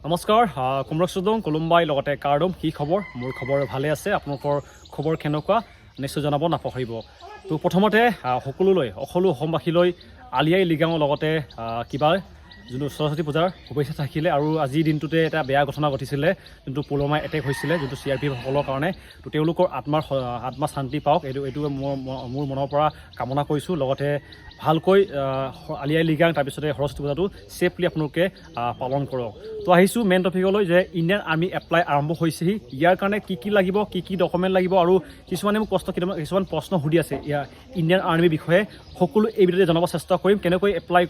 নমস্কাৰ কুমৰক সুদং কোলম্বাই লগতে কাৰ্ডম কি খবৰ মোৰ খবৰ ভালে আছে আপোনালোকৰ খবৰ কেনেকুৱা নিশ্চয় জনাব নাপাহৰিব তো প্ৰথমতে সকলোলৈ অসমবাসীলৈ আলি আই লিগাঙৰ লগতে কিবা যোনটো সৰস্বতী পূজাৰ শুভেচ্ছা থাকিলে আৰু আজিৰ দিনটোতে এটা বেয়া ঘটনা ঘটিছিলে যোনটো পুলৱামা এটেক হৈছিলে যোনটো CRPF সকলৰ কাৰণে তো তেওঁলোকৰ আত্মা শান্তি পাওক এইটো মোৰ মনৰ পৰা কামনা কৰিছোঁ লগতে ভালকৈ আলি আই লিগাং তাৰপিছতে সৰস্বতী পূজাটো ছেফলি আপোনালোকে পালন কৰক তো আহিছোঁ মেইন টপিকলৈ যে ইণ্ডিয়ান আৰ্মি এপ্লাই আৰম্ভ হৈছেহি ইয়াৰ কাৰণে কি লাগিব কি ডকুমেণ্ট লাগিব আৰু কিছুমানে মোক কিছুমান প্ৰশ্ন সুধি আছে ইণ্ডিয়ান আৰ্মিৰ বিষয়ে সকলো এই ভিডিঅ'তে জনাব চেষ্টা কৰিম কেনেকৈ এপ্লাই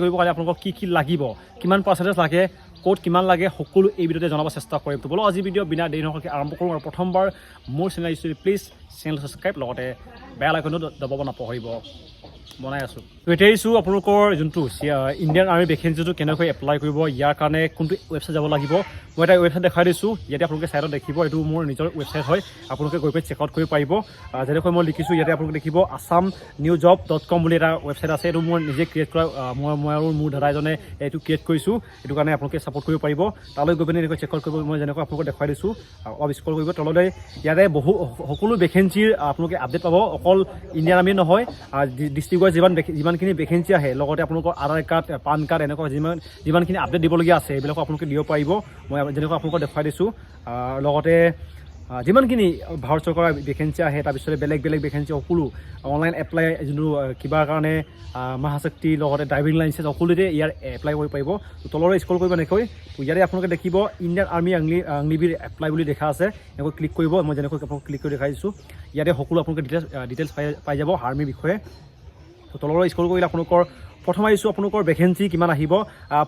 কৰিব কাৰণে আপোনালোকক কি লাগিব কিমান পাৰ্চেণ্টেজ লাগে ক'ত কিমান লাগে সকলো এই ভিডিঅ'তে জনাব চেষ্টা কৰিম তো বলো আজি ভিডিঅ' বিনা দেৰি নকৰাকৈ আৰম্ভ কৰোঁ আৰু প্ৰথমবাৰ মোৰ চেনেল প্লিজ চেনেল ছাবস্ক্ৰাইব লগতে বেল আইকনটো দবাব নাপাহৰিব বনাই আছোঁ তো এতিয়া আহিছোঁ আপোনালোকৰ যোনটো ইণ্ডিয়ান আৰ্মি ভেকেঞ্চিটো কেনেকৈ এপ্লাই কৰিব ইয়াৰ কাৰণে কোনটো ৱেবছাইট যাব লাগিব মই এটা ৱেবছাইট দেখাই দিছোঁ ইয়াতে আপোনালোকে ছাইডত দেখিব এইটো মোৰ নিজৰ ৱেবছাইট হয় আপোনালোকে গৈ পেলাই চেক আউট কৰিব পাৰিব যেনেকৈ মই লিখিছোঁ ইয়াতে আপোনালোকে দেখিব assamnewjob.com বুলি এটা ৱেবছাইট আছে এইটো মই নিজে ক্ৰিয়েট কৰা মই আৰু মোৰ দাদা এজনে এইটো ক্ৰিয়েট কৰিছোঁ এইটো কাৰণে আপোনালোকে ছাপোৰ্ট কৰিব পাৰিব তালৈ গৈ পিনে এনেকৈ চেক আউট কৰিব মই যেনেকৈ আপোনালোকক দেখুৱাই দিছোঁ স্ক্ৰল কৰিব তললৈ ইয়াতে সকলো ভেকেঞ্চিৰ আপোনালোকে আপডেট পাব অকল ইণ্ডিয়ান আৰ্মি নহয় ডিষ্ট্ৰিক্টৰ যিমানখিনি ভেকেঞ্চি আহে লগতে আপোনালোকৰ আধাৰ কাৰ্ড পান কাৰ্ড এনেকুৱা যিমানখিনি আপডেট দিবলগীয়া আছে এইবিলাকো আপোনালোকে দিব পাৰিব মই যেনেকৈ আপোনালোকক দেখুৱাই দিছোঁ লগতে যিমানখিনি ভাৰত চৰকাৰৰ ভেকেঞ্চি আহে তাৰপিছতে বেলেগ ভেকেঞ্চি সকলো অনলাইন এপ্লাই যোনটো কিবাৰ কাৰণে মহাশক্তি লগতে ড্ৰাইভিং লাইচেঞ্চ সকলোতে ইয়াৰ এপ্লাই কৰিব পাৰিব তললৈ স্ক্ৰল কৰিব এনেকৈ ইয়াতে আপোনালোকে দেখিব ইণ্ডিয়ান আৰ্মি অগ্নিবীৰ এপ্লাই বুলি দেখা আছে এনেকৈ ক্লিক কৰিব মই যেনেকৈ আপোনালোকক ক্লিক কৰি দেখাই দিছোঁ ইয়াতে সকলো আপোনালোকে ডিটেইলছ পাই যাব আৰ্মিৰ বিষয়ে তো তললৈ স্ক্ৰল কৰিলে আপোনালোকৰ প্ৰথম আহিছোঁ আপোনালোকৰ ভেকেঞ্চি কিমান আহিব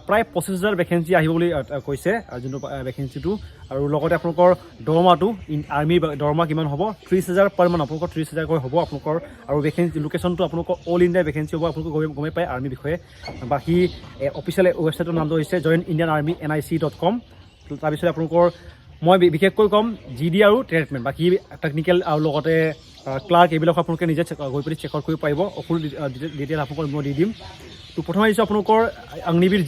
প্ৰায় 25,000 ভেকেঞ্চি আহিব বুলি কৈছে যোনটো ভেকেঞ্চিটো আৰু লগতে আপোনালোকৰ দৰমহাটো আৰ্মিৰ দৰমহা কিমান হ'ব 30,000 পাৰ মান্থ আপোনালোকৰ 30,000কৈ হ'ব আপোনালোকৰ আৰু ভেকেঞ্চি লোকেশ্যনটো আপোনালোকৰ অল ইণ্ডিয়া ভেকেঞ্চি হ'ব আপোনালোকে গমেই পায় আৰ্মিৰ বিষয়ে বাকী অফিচিয়েল ৱেবছাইটৰ নামটো হৈছে joinIndianArmyNIC.com তাৰপিছত আপোনালোকৰ মই বিশেষকৈ ক'ম GD আৰু ট্ৰিটমেণ্ট বাকী টেকনিকেল আৰু লগতে ক্লাৰ্ক এইবিলাক আপোনালোকে নিজে গৈ পেলাই চেক আউট কৰিব পাৰিব সকলো ডিটেইল আপোনালোকক মই দি দিম তো প্ৰথমে আহিছোঁ আপোনালোকৰ অগ্নিবীৰ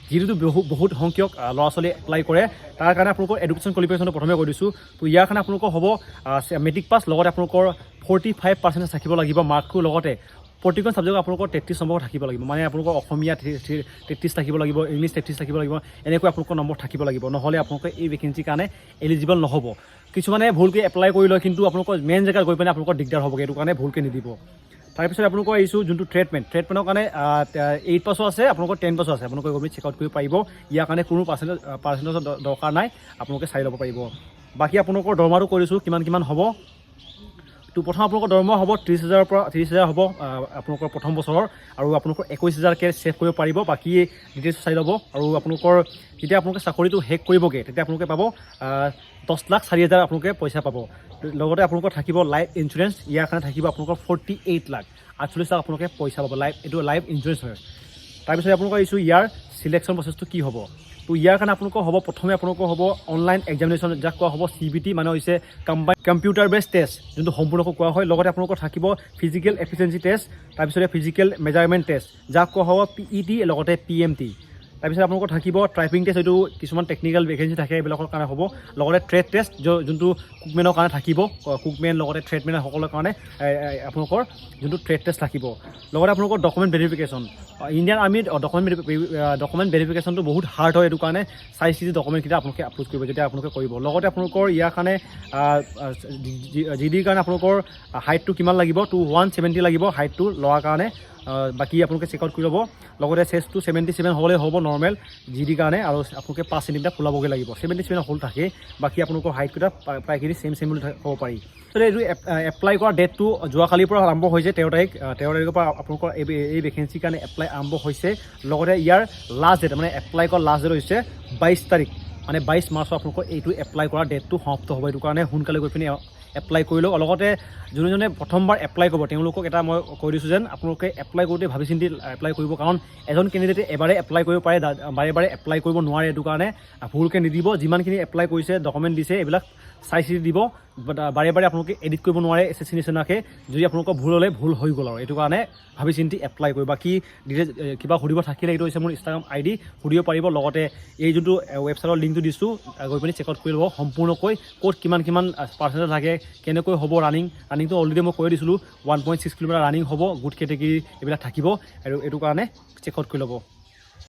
GDটো বহুত সংখ্যক ল'ৰা ছোৱালী এপ্লাই কৰে তাৰ কাৰণে আপোনালোকৰ এডুকেশ্যন কোৱালিফিকেশ্যনটো প্ৰথমে কৈ দিছোঁ তো ইয়াৰ কাৰণে আপোনালোকৰ হ'ব মেট্ৰিক পাছ লগতে আপোনালোকৰ 45% থাকিব লাগিব মাৰ্কটো লগতে প্ৰতিখন ছাবজেক্ট আপোনালোকৰ 33 নম্বৰ থাকিব লাগিব মানে আপোনালোকৰ অসমীয়া 33 থাকিব লাগিব ইংলিছ 33 থাকিব লাগিব এনেকৈ আপোনালোকৰ নম্বৰ থাকিব লাগিব নহ'লে আপোনালোকে এই ভেকেঞ্চিৰ কাৰণে এলিজিবল নহ'ব কিছুমানে ভুলকৈ এপ্লাই কৰি লয় কিন্তু আপোনালোকৰ মেইন জেগাত গৈ পিনে আপোনালোকৰ দিগদাৰ হ'ব এইটো কাৰণে ভুলকৈ নিদিব তাৰপিছত আপোনালোকৰ আহিছোঁ যোনটো ট্ৰিটমেণ্টৰ কাৰণে 8 পাছো আছে আপোনালোকৰ 10 পাছো আছে আপোনালোকে গৈ চেক আউট কৰিব পাৰিব ইয়াৰ কাৰণে কোনো পাৰ্চেণ্টেজৰ দৰকাৰ নাই আপোনালোকে চাই ল'ব পাৰিব বাকী আপোনালোকৰ দৰমহাটো কৰিছোঁ কিমান হ'ব তো প্ৰথম আপোনালোকৰ দৰমহা হ'ব 30,000 পৰা 30,000 হ'ব আপোনালোকৰ প্ৰথম বছৰৰ আৰু আপোনালোকৰ 21,000কৈ ছেভ কৰিব পাৰিব বাকী ডিটেইলছ চাই ল'ব আৰু আপোনালোকৰ যেতিয়া আপোনালোকে চাকৰিটো শেষ কৰিবগৈ তেতিয়া আপোনালোকে পাব 10,04,000 আপোনালোকে পইচা পাব লগতে আপোনালোকৰ থাকিব লাইফ ইঞ্চুৰেঞ্চ ইয়াৰ কাৰণে থাকিব আপোনালোকৰ 48 লাখ 48 লাখ আপোনালোকে পইচা পাব এইটো লাইফ ইঞ্চুৰেঞ্চ হয় তাৰপিছত আপোনালোকৰ আহিছোঁ ইয়াৰ চিলেকশ্যন প্ৰচেছটো কি হ'ব তো ইয়াৰ কাৰণে আপোনালোকৰ হ'ব প্ৰথমে আপোনালোকৰ হ'ব অনলাইন এক্সামিনেশ্যন যাক কোৱা হ'ব CBT মানে হৈছে কম্পিউটাৰ বেছ টেষ্ট যোনটো সম্পূৰ্ণকৈ কোৱা হয় লগতে আপোনালোকৰ থাকিব ফিজিকেল এফিচিয়েঞ্চি টেষ্ট তাৰপিছতে ফিজিকেল মেজাৰমেণ্ট টেষ্ট যাক কোৱা হ'ব PET লগতে PMT তাৰপিছত আপোনালোকৰ থাকিব টাইপিং টেষ্ট এইটো কিছুমান টেকনিকেল ভেকেঞ্চি থাকে এইবিলাকৰ কাৰণে হ'ব লগতে ট্ৰেড টেষ্ট যোনটো কুকমেনৰ কাৰণে থাকিব কুকমেন লগতে ট্ৰেডমেন সকলৰ কাৰণে আপোনালোকৰ যোনটো ট্ৰেড টেষ্ট থাকিব লগতে আপোনালোকৰ ডকুমেণ্ট ভেৰিফিকেশ্যন ইণ্ডিয়ান আৰ্মিৰ ডকুমেণ্ট ভেৰিফিকেশ্যনটো বহুত হাৰ্ড হয় এইটো কাৰণে চাই চিতি ডকুমেণ্টকেইটা আপোনালোকে আপলোড কৰিব যেতিয়া আপোনালোকে কৰিব লগতে আপোনালোকৰ ইয়াৰ কাৰণে GDৰ কাৰণে আপোনালোকৰ হাইটটো কিমান লাগিব 170 লাগিব হাইটটো লোৱাৰ কাৰণে বাকী আপোনালোকে চেক আউট কৰি ল'ব লগতে চেষ্টটো 77 হ'লে হ'ব নৰ্মেল GDৰ কাৰণে আৰু আপোনালোকে 5 চেণ্টিমিটাৰ ফুলাবগৈ লাগিব 77 হ'ল থাকে বাকী আপোনালোকৰ হাইটকেইটা প্ৰায়খিনি চেম বুলি ক'ব পাৰি তো এইটো এপ্লাই কৰা ডেটটো যোৱাকালিৰ পৰা আৰম্ভ হৈছে 13 তাৰিখৰ পৰা আপোনালোকৰ এই ভেকেঞ্চিৰ কাৰণে এপ্লাই আৰম্ভ হৈছে লগতে ইয়াৰ লাষ্ট ডেট মানে এপ্লাই কৰা লাষ্ট ডেট হৈছে 22 তাৰিখ মানে 22 মাৰ্চৰ আপোনালোকৰ এইটো এপ্লাই কৰা ডেটটো সমাপ্ত হ'ব। এইটো কাৰণে সোনকালে গৈ পিনি এপ্লাই কৰি লওক। লগতে যোনে প্ৰথমবাৰ এপ্লাই কৰিব তেওঁলোকক এটা মই কৈ দিছোঁ যেন আপোনালোকে এপ্লাই কৰোঁতে ভাবি চিন্তি এপ্লাই কৰিব, কাৰণ এজন কেণ্ডিডেটে এবাৰে এপ্লাই কৰিব পাৰে, বাৰে বাৰে এপ্লাই কৰিব নোৱাৰে। এইটো কাৰণে ভুলকৈ নিদিব। যিমানখিনি এপ্লাই কৰিছে ডকুমেণ্ট দিছে এইবিলাক চাই চিতি দিব। বাৰে বাৰে আপোনালোকে এডিট কৰিব নোৱাৰে SSC নিচিনাকৈ। যদি আপোনালোকৰ ভুল হ'লে ভুল হৈ গ'ল আৰু এইটো কাৰণে ভাবি চিন্তি এপ্লাই কৰিব। বাকী ডিটেইলছ কিবা সুধিব থাকিলে এইটো হৈছে মোৰ ইনষ্টাগ্ৰাম ID, সুধিব পাৰিব। লগতে এই যোনটো ৱেবছাইটৰ লিংকটো দিছোঁ গৈ পিনি চেক আউট কৰি ল'ব সম্পূৰ্ণকৈ, ক'ত কিমান পাৰ্চেণ্টেজ লাগে, কেনেকৈ হ'ব ৰানিংটো অলৰেডি মই কৈ দিছিলোঁ 1.6 কিলোমিটাৰ ৰানিং হ'ব, গুড কেটেগৰী এইবিলাক থাকিব আৰু এইটো কাৰণে চেক আউট কৰি ল'ব।